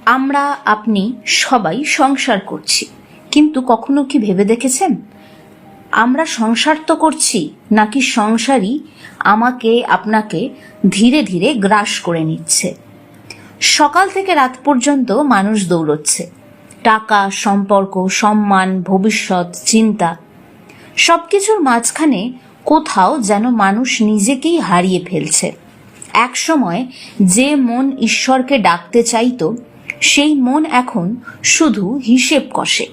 আমরা আপনি সবাই সংসার করছি, কিন্তু কখনো কি ভেবে দেখেছেন আমরা সংসার তো করছি নাকি সংসারই আমাকে আপনাকে ধীরে ধীরে গ্রাস করে নিচ্ছে। সকাল থেকে রাত পর্যন্ত মানুষ দৌড়চ্ছে, টাকা, সম্পর্ক, সম্মান, ভবিষ্যৎ, চিন্তা, সবকিছুর মাঝখানে কোথাও যেন মানুষ নিজেকেই হারিয়ে ফেলছে। এক সময় যে মন ঈশ্বরকে ডাকতে চাইতো, সেই মন এখন শুধু হিসেব কষে,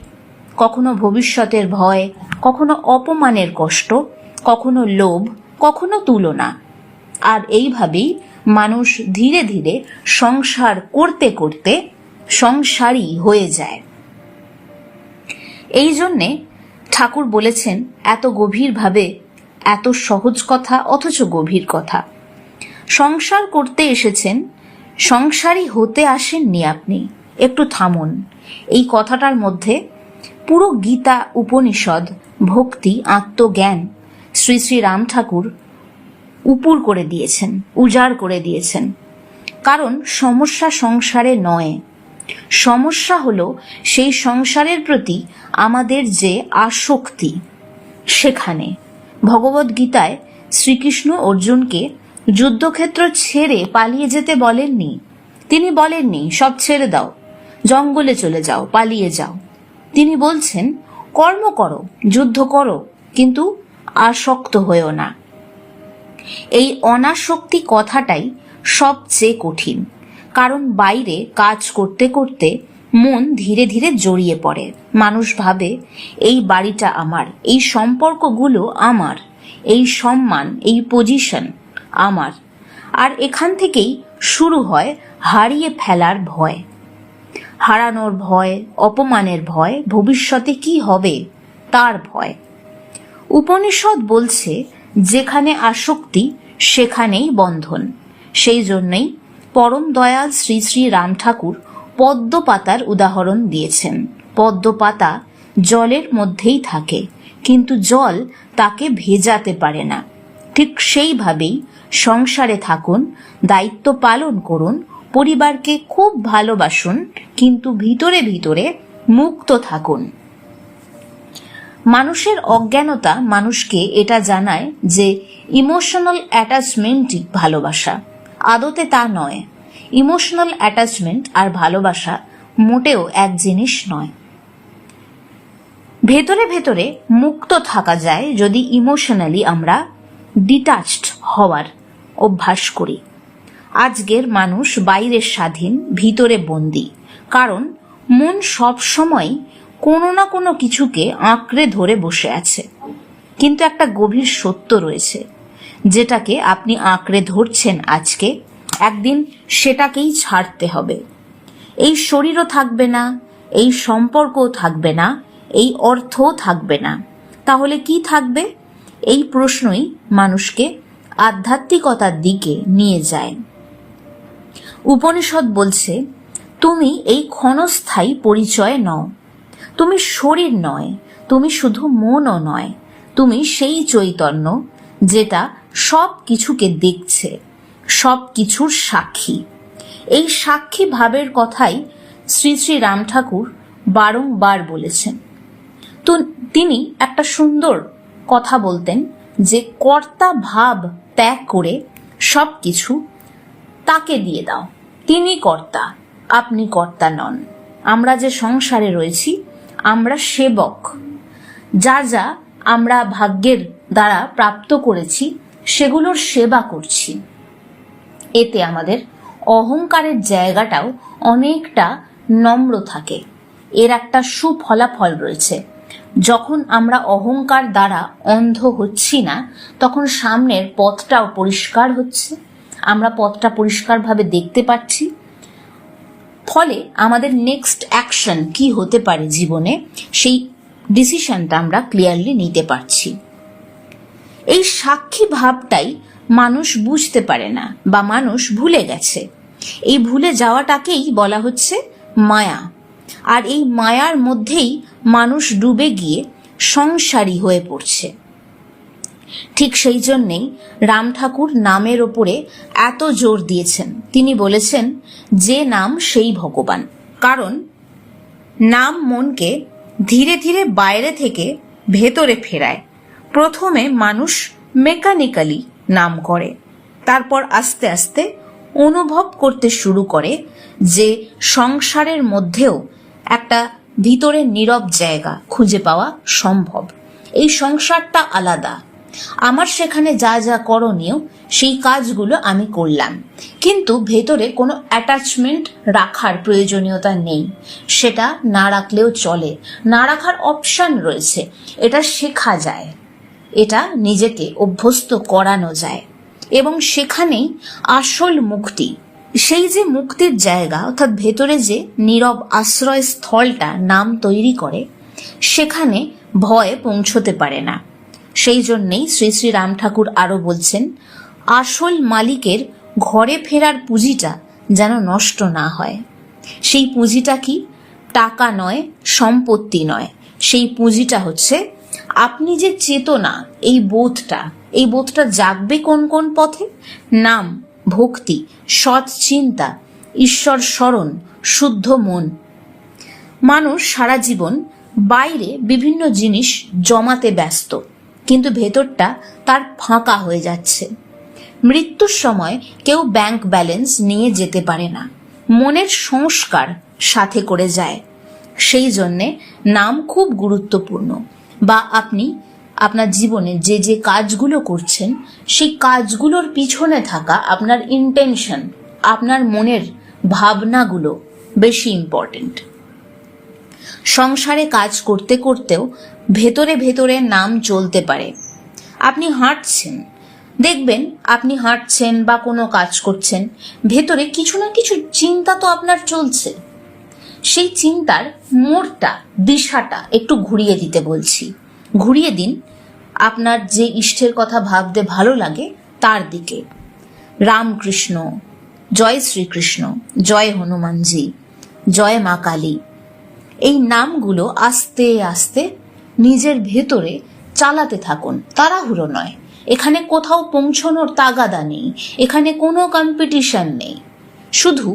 কখনো ভবিষ্যতের ভয়, কখনো অপমানের কষ্ট, কখনো লোভ, কখনো তুলনা। আর এইভাবেই মানুষ ধীরে ধীরে সংসার করতে করতে সংসারী হয়ে যায়। এই জন্যে ঠাকুর বলেছেন, এত গভীরভাবে, এত সহজ কথা অথচ গভীর কথা। সংসার করতে এসেছেন, সংসারী হতে আসেননি আপনি। একটু থামুন। এই কথাটার মধ্যে পুরো গীতা, উপনিষদ, ভক্তি, আত্মজ্ঞান শ্রী শ্রী রাম ঠাকুর উপুর করে দিয়েছেন, উজাড় করে দিয়েছেন। কারণ সমস্যা সংসারে নয়, সমস্যা হলো সেই সংসারের প্রতি আমাদের যে আসক্তি। সেখানে ভগবদ গীতায় শ্রীকৃষ্ণ অর্জুনকে যুদ্ধক্ষেত্র ছেড়ে পালিয়ে যেতে বলেননি। তিনি বলেননি সব ছেড়ে দাও, জঙ্গলে চলে যাও, পালিয়ে যাও। তিনি বলছেন কর্ম করো, যুদ্ধ করো, কিন্তু আসক্ত হয়েও না। এই অনাসক্তি কথাটাই সবচেয়ে কঠিন, কারণ বাইরে কাজ করতে করতে মন ধীরে ধীরে জড়িয়ে পড়ে। মানুষ ভাবে এই বাড়িটা আমার, এই সম্পর্কগুলো আমার, এই সম্মান, এই পজিশন আমার। আর এখান থেকেই শুরু হয় হারিয়ে ফেলার ভয়, হারানোর ভয়, অপমানের ভয়, ভবিষ্যতে কি হবে তার ভয়। উপনিষদ বলছে যেখানে আসক্তি সেখানেই বন্ধন। সেই জন্যই পরম দয়াল শ্রী শ্রী রাম ঠাকুর পদ্ম পাতার উদাহরণ দিয়েছেন। পদ্ম পাতা জলের মধ্যেই থাকে, কিন্তু জল তাকে ভেজাতে পারে না। ঠিক সেইভাবেই সংসারে থাকুন, দায়িত্ব পালন করুন, পরিবারকে খুব ভালোবাসুন, কিন্তু ভিতরে ভিতরে মুক্ত থাকুন। মানুষের অজ্ঞানতা মানুষকে এটা জানায় যে ইমোশনাল অ্যাটাচমেন্টই ভালোবাসা। আদতে তা নয়। ইমোশনাল অ্যাটাচমেন্ট আর ভালোবাসা মোটেও এক জিনিস নয়। ভেতরে ভেতরে মুক্ত থাকা যায় যদি ইমোশনালি আমরা ডিটাচড হওয়ার অভ্যাস করি। আজকের মানুষ বাইরে স্বাধীন, ভিতরে বন্দী, কারণ মন সব সময় কোনো না কোনো কিছুকে আঁকড়ে ধরে বসে আছে। কিন্তু একটা গভীর সত্য রয়েছে, যেটাকে আপনি আঁকড়ে ধরছেন আজকে, একদিন সেটাকেই ছাড়তে হবে। এই শরীরও থাকবে না, এই সম্পর্কও থাকবে না, এই অর্থও থাকবে না। তাহলে কি থাকবে? এই প্রশ্নই মানুষকে আধ্যাত্মিকতার দিকে নিয়ে যায়। উপনিষদ বলছে, তুমি এই ক্ষণস্থায়ী পরিচয় নও, তুমি শরীর নয়, তুমি শুধু মনও নয়, তুমি সেই চৈতন্য যেটা সব কিছুকে দেখছে, সব কিছুর সাক্ষী। এই সাক্ষী ভাবের কথাই শ্রী শ্রী রাম ঠাকুর বারংবার বলেছেন। তো তিনি একটা সুন্দর কথা বলতেন যে কর্তা ভাব ত্যাগ করে সব কিছু তাকে দিয়ে দাও, তিনি কর্তা, আপনি কর্তা নন। আমরা যে সংসারে রয়েছি, আমরা সেবক। যা যা আমরা ভাগ্যের দ্বারা প্রাপ্ত করেছি সেগুলোর সেবা করছি। এতে আমাদের অহংকারের জায়গাটাও অনেকটা নম্র থাকে। এর একটা সুফলাফল রয়েছে। যখন আমরা অহংকার দ্বারা অন্ধ হচ্ছি না, তখন সামনের পথটাও পরিষ্কার হচ্ছে, আমরা পথটা পরিষ্কারভাবে দেখতে পাচ্ছি। ফলে আমাদের নেক্সট অ্যাকশন কি হতে পারে জীবনে, সেই ডিসিশনটা আমরা ক্লিয়ারলি নিতে পারছি। এই সাক্ষী ভাবটাই মানুষ বুঝতে পারে না, বা মানুষ ভুলে গেছে। এই ভুলে যাওয়াটাকেই বলা হচ্ছে মায়া। আর এই মায়ার মধ্যেই মানুষ ডুবে গিয়ে সংসারী হয়ে পড়ছে। ঠিক সেই জন্যেই রাম ঠাকুর নামের ওপরে এত জোর দিয়েছেন। তিনি বলেছেন, যে নাম সেই ভগবান। কারণ নাম মনকে ধীরে ধীরে বাইরে থেকে ভেতরে ফেরায়। প্রথমে মানুষ মেকানিক্যালি নাম করে, তারপর আস্তে আস্তে অনুভব করতে শুরু করে যে সংসারের মধ্যেও একটা ভিতরের নীরব জায়গা খুঁজে পাওয়া সম্ভব। এই সংসারটা আলাদা, আমার সেখানে যা যা করণীয় সেই কাজগুলো আমি করলাম, কিন্তু ভেতরে কোনো অ্যাটাচমেন্ট রাখার প্রয়োজনীয়তা নেই। সেটা না রাখলেও চলে, না রাখার অপশন রয়েছে। এটা শেখা যায়, এটা নিজেকে অভ্যস্ত করানো যায়, এবং সেখানেই আসল মুক্তি। সেই যে মুক্তির জায়গা, অর্থাৎ ভেতরে যে নীরব আশ্রয় স্থলটা নাম তৈরি করে, সেখানে ভয় পৌঁছতে পারে না। সেই জন্যেই শ্রী শ্রী রাম ঠাকুর আরো বলছেন, আসল মালিকের ঘরে ফেরার পুঁজিটা যেন নষ্ট না হয়। সেই পুঁজিটা কি? টাকা নয়, সম্পত্তি নয়, সেই পুঁজিটা হচ্ছে আপনি যে চেতনা, এই বোধটা জাগবে কোন কোন পথে? নাম, ভক্তি, সৎ চিন্তা, ঈশ্বর স্মরণ, শুদ্ধ মন। মানুষ সারা জীবন বাইরে বিভিন্ন জিনিস জমাতে ব্যস্ত, কিন্তু ভেতরটা তার ফাঁকা হয়ে যাচ্ছে। মৃত্যুর সময় কেউ ব্যাংক ব্যালেন্স নিয়ে যেতে পারে না, মনের সংস্কার সাথে করে যায়। সেই জন্যে নাম খুব গুরুত্বপূর্ণ। বা আপনি আপনার জীবনে যে যে কাজগুলো করছেন, সেই কাজগুলোর পিছনে থাকা আপনার ইন্টেনশন, আপনার মনের ভাবনাগুলো বেশি ইম্পর্টেন্ট। সংসারে কাজ করতে করতেও ভেতরে ভেতরে নাম চলতে পারে। আপনি হাঁটছেন, দেখবেন আপনি হাঁটছেন বা কোনো কাজ করছেন, ভেতরে কিছু না কিছু চিন্তা তো আপনার চলছে। সেই চিন্তার মোড়টা, দিশাটা একটু ঘুরিয়ে দিতে বলছি। ঘুরিয়ে দিন আপনার যে ইষ্টের কথা ভাবতে ভালো লাগে তার দিকে। রামকৃষ্ণ, জয় শ্রীকৃষ্ণ, জয় হনুমানজি, জয় মা কালী, এই নামগুলো আস্তে আস্তে নিজের ভেতরে চালাতে থাকুন। তাড়াহুড়ো নয়, এখানে কোথাও পৌঁছানোর তাগাদা নেই, এখানে কোনো কম্পিটিশন নেই। শুধু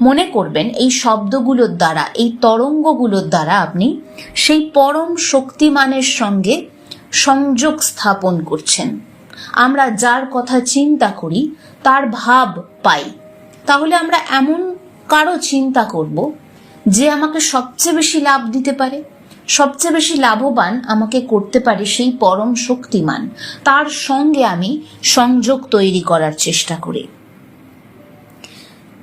মনে করবেন এই শব্দগুলোর দ্বারা, এই তরঙ্গগুলোর দ্বারা আপনি সেই পরম শক্তিমানের সঙ্গে সংযোগ স্থাপন করছেন। আমরা যার কথা চিন্তা করি তার ভাব পাই। তাহলে আমরা এমন কারো চিন্তা করব যে আমাকে সবচেয়ে বেশি লাভ দিতে পারে, সবচেয়ে বেশি লাভবান আমাকে করতে পারে সেই পরম শক্তিমান, তার সঙ্গে আমি সংযোগ তৈরি করার চেষ্টা করি।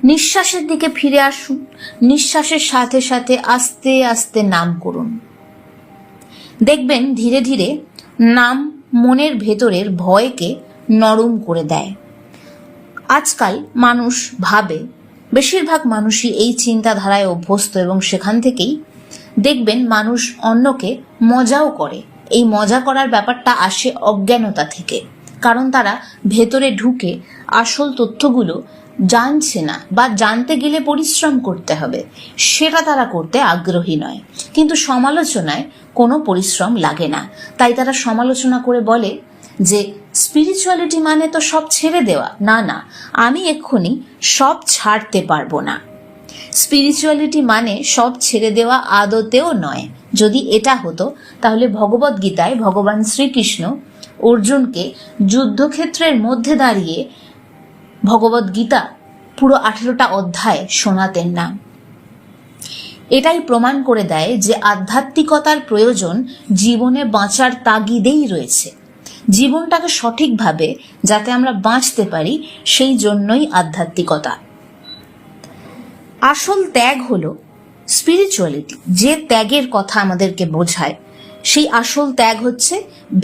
নিঃশ্বাসের দিকে ফিরে আসুন, নিঃশ্বাসের সাথে সাথে আস্তে আস্তে নাম করুন। দেখবেন ধীরে ধীরে নাম মনের ভেতরের ভয়কে নরম করে দেয়। আজকাল মানুষ ভাবে, বেশিরভাগ মানুষই এই চিন্তাধারায় অভ্যস্ত, এবং সেখান থেকেই দেখবেন মানুষ অন্যকে মজাও করে। এই মজা করার ব্যাপারটা আসে অজ্ঞানতা থেকে, কারণ তারা ভেতরে ঢুকে আসল তথ্যগুলো জানছে না, বা জানতে গেলে পরিশ্রম করতে হবে, সেটা তারা করতে আগ্রহী নয়। কিন্তু সমালোচনায় কোনো পরিশ্রম লাগে না, তাই তারা সমালোচনা করে বলে যে স্পিরিচুয়ালিটি মানে তো সব ছেড়ে দেওয়া। না না, আমি এক্ষুনি সব ছাড়তে পারবো না। স্পিরিচুয়ালিটি মানে সব ছেড়ে দেওয়া আদতেও নয়। যদি এটা হতো তাহলে ভগবদ গীতায় ভগবান শ্রীকৃষ্ণ অর্জুনকে যুদ্ধক্ষেত্রের মধ্যে দাঁড়িয়ে ভগবদ গীতা পুরো 18টা অধ্যায় শোনাতেন না। এটাই প্রমাণ করে দেয় যে আধ্যাত্মিকতার প্রয়োজন জীবনে বাঁচার তাগিদেই রয়েছে। জীবনটাকে সঠিকভাবে যাতে আমরা বাঁচতে পারি, সেই জন্যই আধ্যাত্মিকতা। আসল ত্যাগ হলো স্পিরিচুয়ালিটি। যে ত্যাগের কথা আমাদেরকে বোঝায়, সেই আসল ত্যাগ হচ্ছে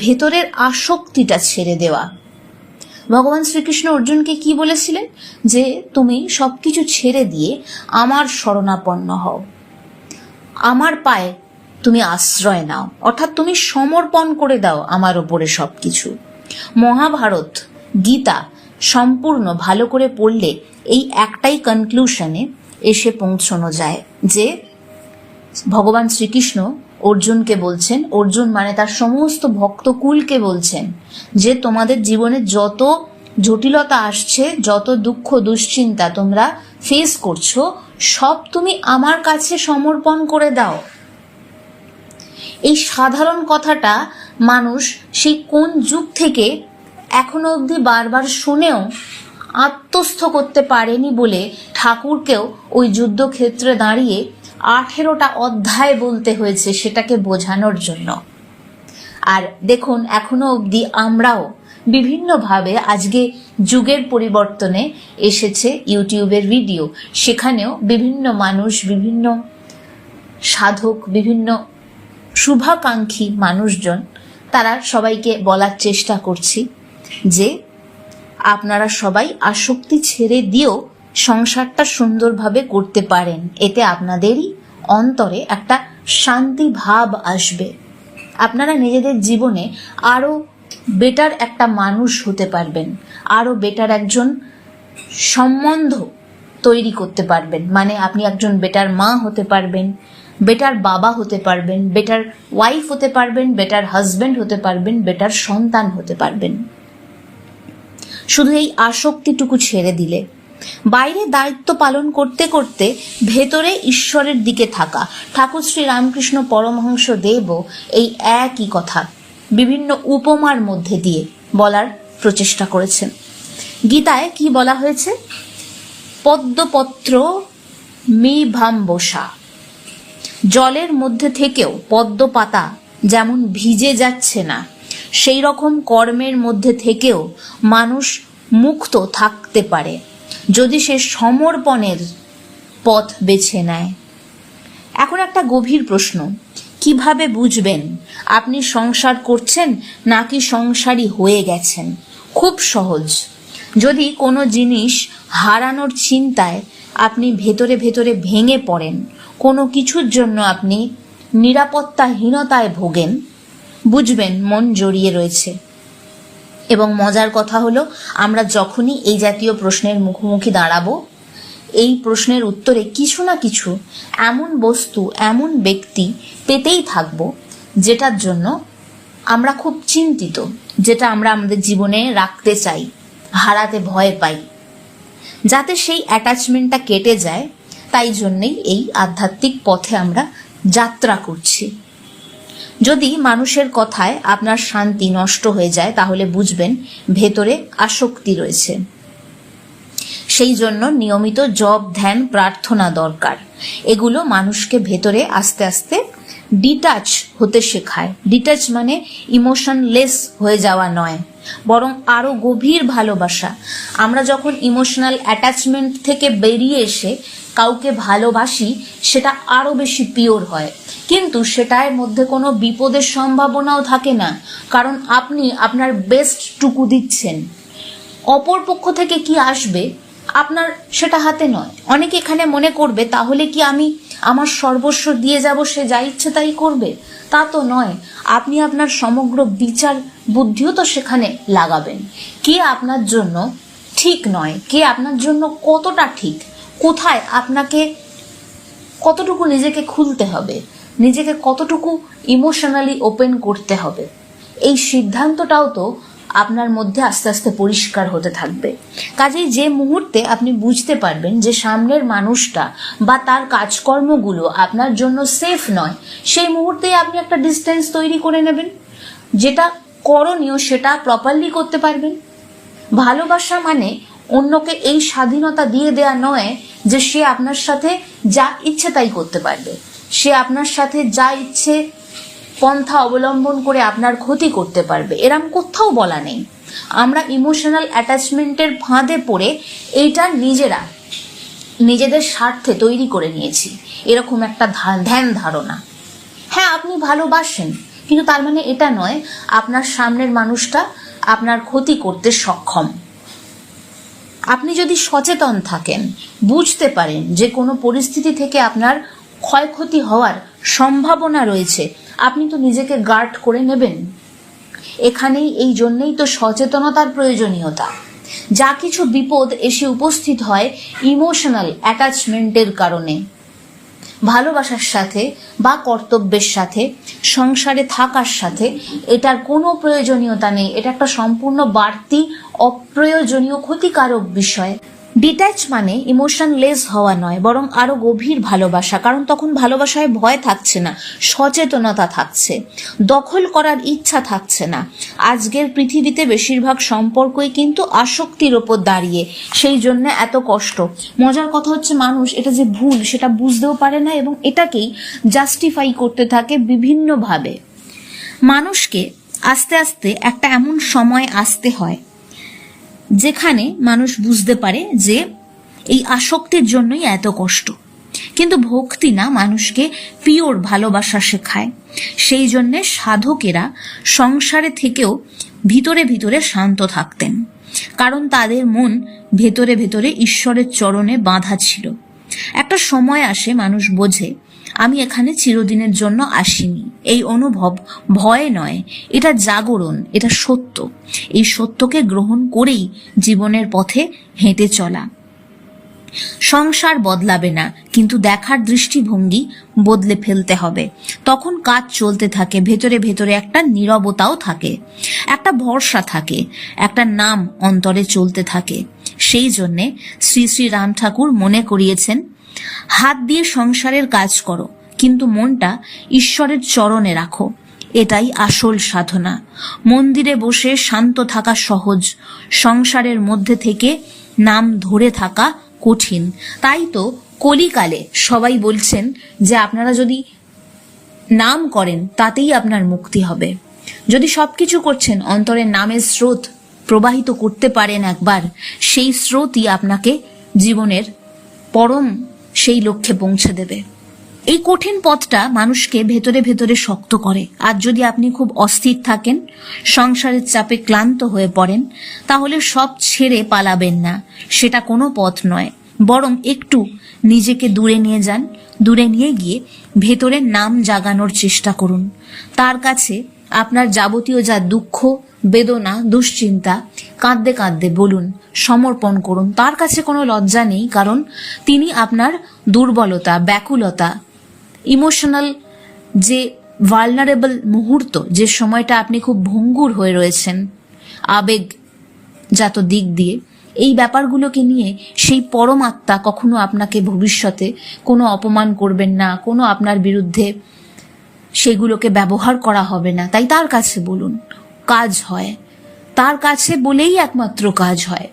ভেতরের আসক্তিটা ছেড়ে দেওয়া। ভগবান শ্রীকৃষ্ণ অর্জুনকে কি বলেছিলেন? যে তুমি সবকিছু ছেড়ে দিয়ে আমার শরণাপন্ন হও, আমার পায়ে তুমি আশ্রয় নাও, অর্থাৎ তুমি সমর্পণ করে দাও আমার ওপরে সবকিছু। মহাভারত, গীতা সম্পূর্ণ ভালো করে পড়লে এই একটাই কনক্লুশনে এসে পৌঁছানো যায় যে ভগবান শ্রীকৃষ্ণ অর্জুনকে বলছেন, অর্জুন মানে তার সমস্ত ভক্তকুলকে বলছেন যে তোমাদের জীবনে যত জটিলতা আসছে, যত দুঃখ দুশ্চিন্তা তোমরা ফেস করছো, সব তুমি আমার কাছে সমর্পণ করে দাও। এই সাধারণ কথাটা মানুষ সেই কোন যুগ থেকে এখনো অবধি বারবার শুনেও আত্মস্থ করতে পারেনি বলে ঠাকুরকেও ওই যুদ্ধক্ষেত্রে দাঁড়িয়ে 18টা অধ্যায় বলতে হয়েছে সেটাকে বোঝানোর জন্য। আর দেখুন, এখনো অবধি আমরাও বিভিন্নভাবে, আজকে যুগের পরিবর্তনে এসেছে ইউটিউবের ভিডিও, সেখানেও বিভিন্ন মানুষ, বিভিন্ন সাধক, বিভিন্ন শুভাকাঙ্ক্ষী মানুষজন, তারা সবাইকে বলার চেষ্টা করছি যে আপনারা সবাই আসক্তি ছেড়ে দিয়েও সংসারটা সুন্দরভাবে করতে পারেন। এতে আপনাদেরই অন্তরে একটা শান্তি ভাব আসবে। আপনারা নিজেদের জীবনে আরো বেটার একটা মানুষ হতে পারবেন, আরো বেটার একজন সম্বন্ধ তৈরি করতে পারবেন। মানে আপনি একজন বেটার মা হতে পারবেন, বেটার বাবা হতে পারবেন, বেটার ওয়াইফ হতে পারবেন, বেটার হাজবেন্ড হতে পারবেন, বেটার সন্তান হতে পারবেন, শুধু এই আসক্তিটুকু ছেড়ে দিলে। বাইরে দায়িত্ব পালন করতে করতে ভেতরে ঈশ্বরের দিকে থাকা। ঠাকুর শ্রী রামকৃষ্ণ পরমহংস দেবও এই একই কথা বিভিন্ন উপমার মধ্যে দিয়ে বলার প্রচেষ্টা করেছেন। গীতায় কি বলা হয়েছে? পদ্মপত্র মিভাম্বসা। জলের মধ্যে থেকেও পদ্ম পাতা যেমন ভিজে যাচ্ছে না, সেই রকম কর্মের মধ্যে থেকেও মানুষ মুক্ত থাকতে পারে যদি সে সমর্পণের পথ বেছে নেয়। এখন একটা গভীর প্রশ্ন, কিভাবে বুঝবেন আপনি সংসার করছেন নাকি সংসারী হয়ে গেছেন? খুব সহজ। যদি কোনো জিনিস হারানোর চিন্তায় আপনি ভেতরে ভেতরে ভেঙে পড়েন, কোনো কিছুর জন্য আপনি নিরাপত্তাহীনতায় ভোগেন, বুঝবেন মন জড়িয়ে রয়েছে। এবং মজার কথা হলো, আমরা যখনই এই জাতীয় প্রশ্নের মুখোমুখি দাঁড়াবো, এই প্রশ্নের উত্তরে কিছু না কিছু এমন বস্তু, এমন ব্যক্তি পেতেই থাকবো যেটার জন্য আমরা খুব চিন্তিত, যেটা আমরা আমাদের জীবনে রাখতে চাই, হারাতে ভয় পাই, যাতে সেই অ্যাটাচমেন্টটা কেটে যায়। তাই জন্যই এই আধ্যাত্মিক পথে আমরা যাত্রা করছি। যদি মানুষের কথায় আপনার শান্তি নষ্ট হয়ে যায়, তাহলে বুঝবেন ভেতরে আসক্তি রয়েছে। সেই জন্য নিয়মিত জপ, ধ্যান, প্রার্থনা দরকার। এগুলো মানুষকে ভেতরে আস্তে আস্তে ডিটাচ হতে শেখায়। ডিটাচ মানে ইমোশনলেস হয়ে যাওয়া নয়, বরং আরো গভীর ভালোবাসা। আমরা যখন ইমোশনাল অ্যাটাচমেন্ট থেকে বেরিয়ে এসে কাউকে ভালোবাসি, সেটা আরো বেশি পিওর হয়, কিন্তু সেটার মধ্যে কোনো বিপদের সম্ভাবনাও থাকে না, কারণ আপনি আপনার বেস্টটুকু দিচ্ছেন। অপর পক্ষ থেকে কি আসবে আপনার সেটা হাতে নয়। অনেকে এখানে মনে করবে, তাহলে কি আমি আমার সর্বস্ব দিয়ে যাব, সে যা ইচ্ছে তাই করবে? তা তো নয়। আপনি আপনার সমগ্র বিচার বুদ্ধিও তো সেখানে লাগাবেন। কে আপনার জন্য ঠিক নয়, কে আপনার জন্য কতটা ঠিক, কোথায় আপনাকে কতটুকু নিজেকে খুলতে হবে, নিজেকে কতটুকু ইমোশনালি ওপেন করতে হবে, এই সিদ্ধান্তটাও তো আপনার মধ্যে আস্তে আস্তে পরিষ্কার হতে থাকবে। কাজেই যে মুহূর্তে আপনি বুঝতে পারবেন যে সামনের মানুষটা বা তার কাজকর্মগুলো আপনার জন্য সেফ নয়, সেই মুহূর্তেই আপনি একটা ডিস্টেন্স তৈরি করে নেবেন। যেটা করণীয় সেটা প্রপারলি করতে পারবেন। ভালোবাসা মানে অন্যকে এই স্বাধীনতা দিয়ে দেয়া নয় যে সে আপনার সাথে যা ইচ্ছে তাই করতে পারবে, সে আপনার সাথে যা ইচ্ছে পন্থা অবলম্বন করে আপনার ক্ষতি করতে পারবে, এরম কোথাও বলা নেই। আমরা ইমোশনাল অ্যাটাচমেন্টের ফাঁদে পড়ে এইটা নিজেরা নিজেদের স্বার্থে তৈরি করে নিয়েছি, এরকম একটা ধ্যান ধারণা। হ্যাঁ, আপনি ভালোবাসেন, কিন্তু তার মানে এটা নয় আপনার সামনের মানুষটা আপনার ক্ষতি করতে সক্ষম। আপনি যদি সচেতন থাকেন, বুঝতে পারেন যে কোনো পরিস্থিতি থেকে আপনার ক্ষয়ক্ষতি হওয়ার সম্ভাবনা রয়েছে, আপনি তো নিজেকে গার্ড করে নেবেন। এখানেই এই জন্যই তো সচেতনতার প্রয়োজনীয়তা। যা কিছু বিপদ এসে উপস্থিত হয় ইমোশনাল অ্যাটাচমেন্টের কারণে। ভালোবাসার সাথে বা কর্তব্যের সাথে, সংসারে থাকার সাথে এটার কোনো প্রয়োজনীয়তা নেই। এটা একটা সম্পূর্ণ বাড়তি অপ্রয়োজনীয় ক্ষতিকারক বিষয়। ডিট্যাচ মানে ইমোশনলেস হওয়া নয়, বরং আরো গভীর ভালোবাসা। কারণ তখন ভালোবাসায় ভয় থাকছে না, সচেতনতা থাকছে, দখল করার ইচ্ছা থাকছে না। আজকের পৃথিবীতে বেশিরভাগ সম্পর্কই কিন্তু আসক্তির ওপর দাঁড়িয়ে, সেই জন্য এত কষ্ট। মজার কথা হচ্ছে মানুষ এটা যে ভুল সেটা বুঝতেও পারে না এবং এটাকেই জাস্টিফাই করতে থাকে বিভিন্নভাবে। মানুষকে আস্তে আস্তে একটা এমন সময় আসতে হয় যেখানে মানুষ বুঝতে পারে যে এই আসক্তির জন্যই এত কষ্ট। কিন্তু ভক্তি না, মানুষকে পিওর ভালোবাসা শেখায়। সেই জন্যে সাধকেরা সংসারে থেকেও ভিতরে ভিতরে শান্ত থাকতেন, কারণ তাদের মন ভেতরে ভেতরে ঈশ্বরের চরণে বাঁধা ছিল। একটা সময় আসে মানুষ বোঝে আমি এখানে চিরদিনের জন্য আসিনি। এই অনুভব ভয় নয়, এটা জাগরণ, এটা সত্য। এই সত্যকে গ্রহণ করেই জীবনের পথে হেঁটে চলা। সংসার বদলাবে না, কিন্তু দেখার দৃষ্টিভঙ্গি বদলে ফেলতে হবে। তখন কাজ চলতে থাকে, ভেতরে ভেতরে একটা নীরবতাও থাকে, একটা ভরসা থাকে, একটা নাম অন্তরে চলতে থাকে। সেই জন্যে শ্রী শ্রী রাম ঠাকুর মনে করিয়েছেন, হাত দিয়ে সংসারের কাজ করো, কিন্তু মনটা ঈশ্বরের চরণে রাখো। এটাই আসল সাধনা। মন্দিরে বসে শান্ত থাকা সহজ, সংসারের মধ্যে থেকে নাম ধরে থাকা কঠিন। তাই তো কলিকালে সবাই বলছেন যে আপনারা যদি নাম করেন তাতেই আপনার মুক্তি হবে। যদি সবকিছু করছেন, অন্তরের নামের স্রোত প্রবাহিত করতে পারেন একবার, সেই স্রোতই আপনাকে জীবনের পরম সেই লক্ষ্যে পৌঁছে দেবে। এই কঠিন পথটা মানুষকে ভেতরে ভেতরে শক্ত করে। আর যদি আপনি খুব অস্থির থাকেন, সংসারের চাপে ক্লান্ত হয়ে পড়েন, তাহলে সব ছেড়ে পালাবেন না, সেটা কোনো পথ নয়। বরং একটু নিজেকে দূরে নিয়ে যান, দূরে নিয়ে গিয়ে ভেতরের নাম জাগানোর চেষ্টা করুন। তার কাছে আপনার যাবতীয় যা দুঃখ, বেদনা, দুশ্চিন্তা কাঁদতে কাঁদতে বলুন, সমর্পণ করুন। তার কাছে কোনো লজ্জা নেই, কারণ তিনি আপনার দুর্বলতা, ব্যাকুলতা, ইমোশনাল যে ভালনারেবল মুহূর্ত, যে সময়টা আপনি খুব ভঙ্গুর হয়ে রয়েছেন আবেগজাত দিক দিয়ে, এই ব্যাপারগুলোকে নিয়ে সেই পরমাত্মা কখনো আপনাকে ভবিষ্যতে কোনো অপমান করবেন না, কোনো আপনার বিরুদ্ধে সেগুলোকে ব্যবহার করা হবে না। তাই তার কাছে বলুন, কাজ হয়। তার কাছে বলেই একমাত্র কাজ হয়।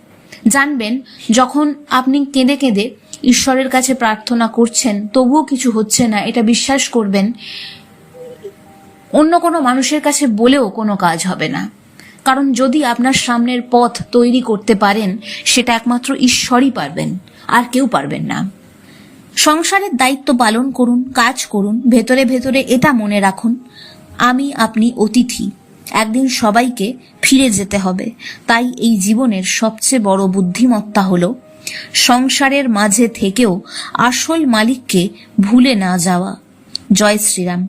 জানবেন, যখন আপনি কেঁদে কেঁদে ঈশ্বরের কাছে প্রার্থনা করছেন তবুও কিছু হচ্ছে না, এটা বিশ্বাস করবেন অন্য কোনো মানুষের কাছে বলেও কোনো কাজ হবে না। কারণ যদি আপনার সামনের পথ তৈরি করতে পারেন, সেটা একমাত্র ঈশ্বরই পারবেন, আর কেউ পারবেন না। সংসারের দায়িত্ব পালন করুন, কাজ করুন, ভেতরে ভেতরে এটা মনে রাখুন, আমি আপনি অতিথি, একদিন সবাইকে ফিরে যেতে হবে। তাই এই জীবনের সবচেয়ে বড় বুদ্ধিমত্তা হলো সংসারের মাঝে থেকেও আসল মালিককে ভুলে না যাওয়া। জয় শ্রীরাম।